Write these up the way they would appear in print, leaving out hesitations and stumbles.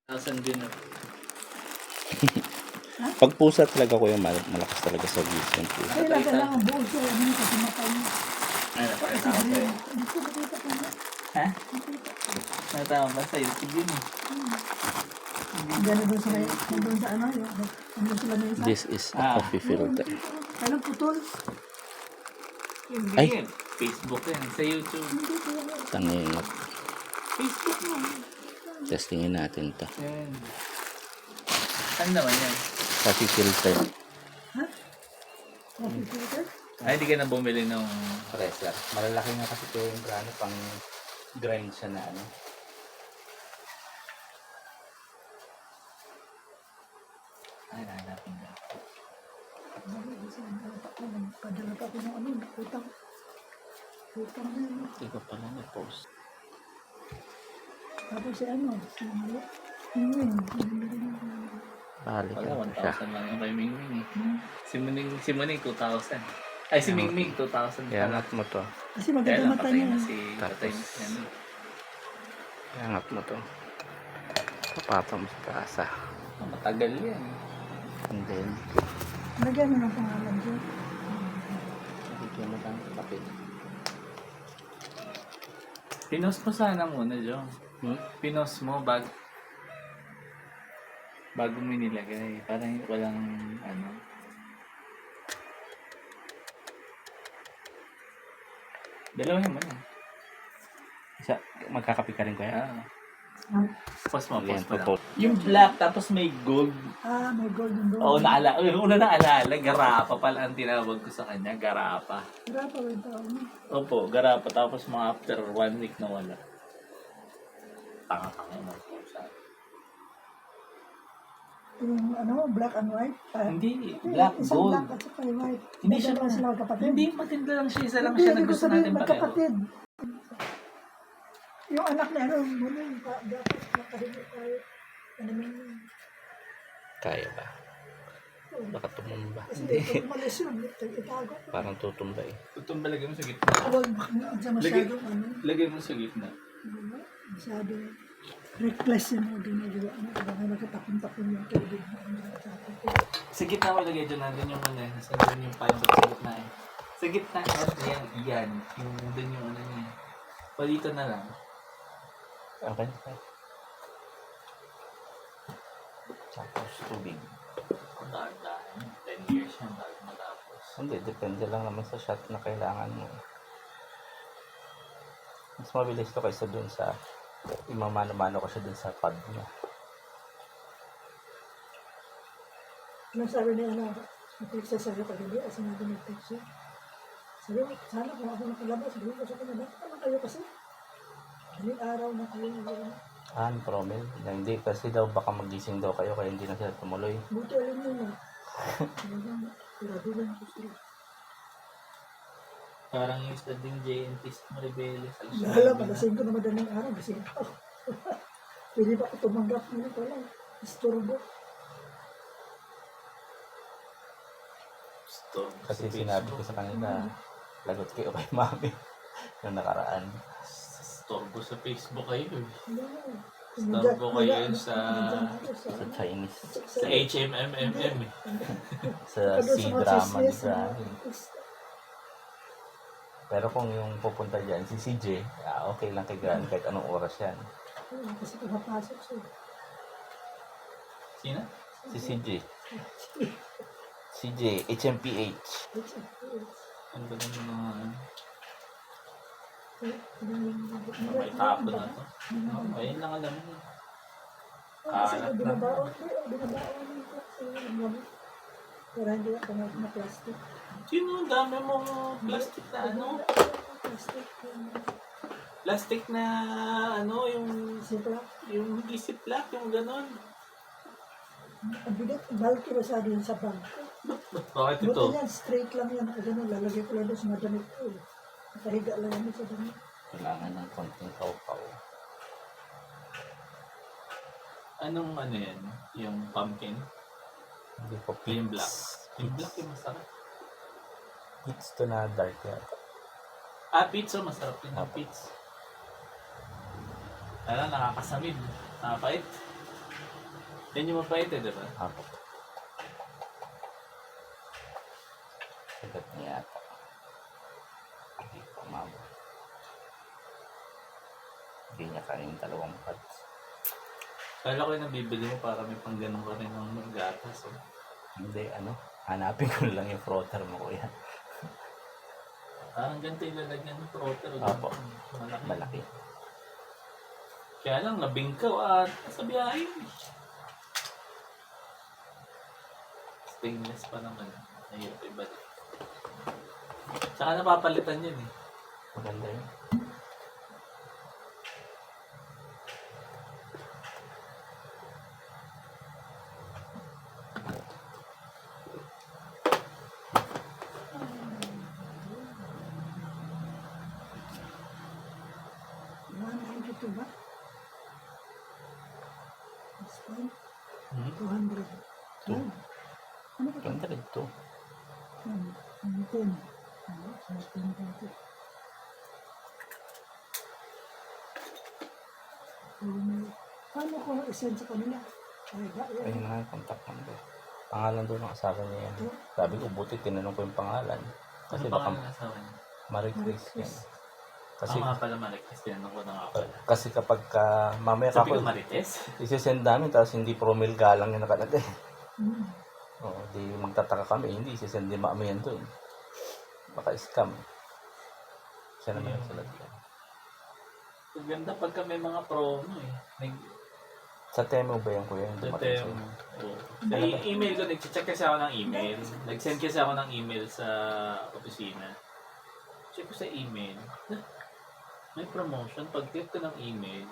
Asan din na. Pag pusa talaga ko yung malakas talaga sa views yung pusa. Ay, lang kailangan buo siya. Ano yung kasimatay niya. Ay, Kasi green. Hindi ko nakita ko na. ha? Natama ba sa YouTube yun eh? Gano'n doon sa nandun sa ano. Nandun sila may isa. This is a coffee filter. Kailan putol? Hindi Ay. yan. Facebook yan. Sa YouTube. Hindi ko yan. Tangingot. Facebook mo. Testingin natin to. Yan. Saan naman yan? Coffee filter. Ha? Coffee filter? Ay, di ka na bumili ng... Pressure. Malalaki nga kasi ito yung grano pang grind siya na ano. Ay, nahanapin ka. Padala pa ko ng ano. Utang. Utang na yun. Hindi ko pala na-post. Tapos si ano. Si Mingwing. Balik Wala, na siya. 1,000 lang yung kay Mingming eh. Si Muning 2,000. Ay, si Mingming 2,000 Kaya pala. angat mo to. Kasi Kaya maganda lang, mata patay niya. na si... Tapos. Patay na si ano. Kaya angat mo to. Kapatong mo sa taasa. Ah, matagal yan. And then, Lagyan mo ng pangalan dyan. bigyan mo lang kapit. Pinost mo sana muna, Jong. Pinost mo bago mo nilagay. Parang walang ano. Dalawahin mo na. Isa, magkakape ka rin ko yan. Post mo, Ayan, post mo lang. post. Yung black tapos may gold. Ah, may golden doon. Oo, una naalala. Garapa pala ang tinawag ko sa kanya. Garapa. Wala pa rin tao niya. Opo, garapa. Tapos mga after 1 week na wala. Tanga-tanga mo. Yung ano, black and white. Hindi, black, Isang gold. black at saka yung white. Hindi siya Dalawa sila magkapatid. Hindi, matinda lang siya. Isa lang Hindi, siya na hindi ko gusto sabihin natin pareho. magkapatid. Yung anak niya, ano, muna yung dapat makahilig tayo. Ano naman yun. Kaya ba? Baka tumumba. Kasi pag umalis yun, itago ko. Parang tutumba eh. Tutumba, lagay mo sa gitna. Huwag masyadong ano. Lagay mo sa gitna. Masyadong reckless yung mga ginagawa mo. Baka nagkatapon-tapon yung tubig mo. Sa gitna mo ilagay dyan natin yung ano. Nasa doon yung pipe sa gitna eh. Sa gitna, yan. Yung doon yung ano niya. Palito na lang. Okay. Tapos tubig. Daan-daan. 10 years yan bago matapos. Hindi, depende lang naman sa shot na kailangan mo. Mas mabilis to kaysa dun sa imamano-mano ko siya dun sa pad niya. Anong sabi niya, ano, nag-text siya pag hindi, as natin nag-text siya. Sabi mo, sana kung ako nakalabas, sabi ko sa kanya, bakit naman kayo kasi? Daling araw na kayo ngayon. Ah, promil? Na hindi kasi daw baka magising daw kayo kaya hindi na sila tumuloy. Buti alam mo na. Grabe lang ko sila. Parang yung sa ding JNT's Maribele. Lala, palasing ko na madaling araw, gising ako. Pwede ba ako tumanggap nila pala? Isturbo. Kasi sinabi ko sa kanila, lagot kayo kay mami nung nakaraan. Storbo sa Facebook kayo eh. Hindi. Storbo kayo yun sa Sa Chinese. sa HMMMM eh. Sa C-drama ni Granny. Pero kung yung pupunta dyan, si CJ, okay lang kay Granny kahit anong oras yan. Kasi pumapasok siya. Sino? Si CJ. CJ, HMPH. Ano ba naman mga may tapo na to? Ayun lang alam mo. Kasi Kalat lang. binabaon ko sa mga para hindi ako na plastic. Sino ang dami mong plastic na ano? Plastic. Plastic na ano, yung Sipla. hindi ziplock, yung ganon. Ang bigat, bulky masyado yun sa bag. Bakit ito? Buti yan, straight lang yan. Ganun, lalagay ko lang doon sa madamit ko. Nakahiga lang yan sa damit. Kailangan ng konting kaw-kaw. Anong ano yan? Yung pumpkin? Hindi ko Yung black. Yung black yung masarap. Hits to na dark yan. Pizza, masarap din ang pizza. Ano, nakakasamid. Nakapait. Yan yung mapait eh, di ba? Ako. Sagat niya yata. Hindi pa umabot. Hindi niya kanin 2 pads. Kala ko yung nabibili mo para may pang ganun ka rin ng gatas. Oh. Hindi, hanapin ko lang yung frother mo, kuya. Parang ganito yung lalagyan ng proter. Opo. Malaki. Malaki. Kaya lang, nabingkaw at sa biyahe. Stainless pa naman. Nahirap ibalik. Tsaka napapalitan yun eh. Maganda yun. $192 ba? This one, Hmm? 200. Two. Ano ba ito? Ganda rin ito. 10. Ano? Sa 10 dito. Paano ko isend sa kanila? Ay, Ayun nga yung contact number. Pangalan doon ng asawa niya yan. Sabi ko, buti tinanong ko yung pangalan. Kasi Ano baka pangalan ng asawa niya? Marie Chris yan. Kasi, Kasi, nga pala Marites. Tinanong ko na nga pala. kasi kapag mamaya Sabi ako, ko Marites? isisend namin tapos hindi promil galang yung nakalagay. Mm. Oo, di magtataka kami. Hindi, isisend din mami yan doon. Baka scam. Siya naman yung salat yan. Ang ganda pagka may mga promo eh. Sa Temo ba yan, kuya? Yung dumating Sa sa'yo? email ko, nag-check kasi ako ng email. Nag-send kasi ako ng email sa opisina. Check ko sa email. May promotion. Pag-click ko ng email,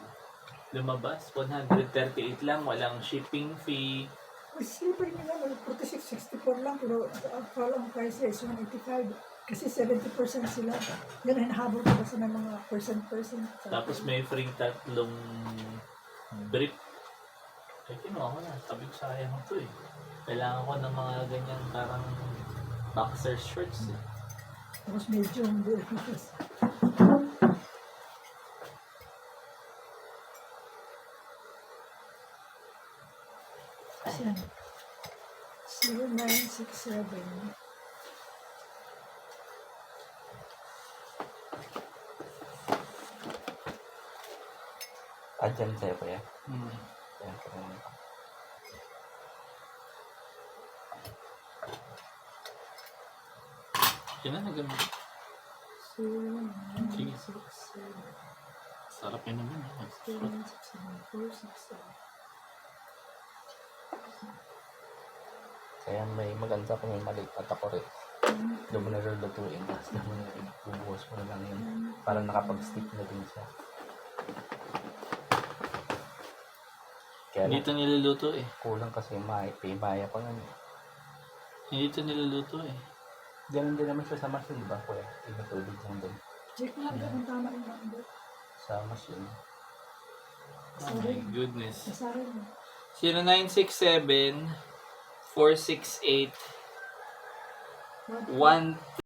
lumabas, 138 lang, walang shipping fee. Mas sleeper nila, 46.64 lang, pero akala ang price is 185. Kasi 70% sila. Yan ay nahabol ko kasi ng mga percent. Tapos may free 3 brief. Ay, kinuha ko na. Sabi ko, sayang ito eh. Kailangan ko ng mga ganyan parang boxer shorts eh. Tapos medyo hindi. Ayan. 0967. Dyan sa'yo, kuya. Hmm. Yan, kuya. Yun na, nagamit. 0967. Sarap yun naman. 0967. Kaya may maganda kung may maliit at ako rin. Doon mo na lulutuin. Tapos doon mo na ibubuhos mo na lang yun. Para nakapag-stick na din siya. Kaya Hindi ito niluluto eh. kulang kasi may maya ko nun. Hindi ito niluluto eh. Ganun din naman siya sa machine, di ba, kuya? Iba tubig lang din. Check lang kung tama yung number. Sa machine. Oh my goodness. Nasarin mo. 0967 468 1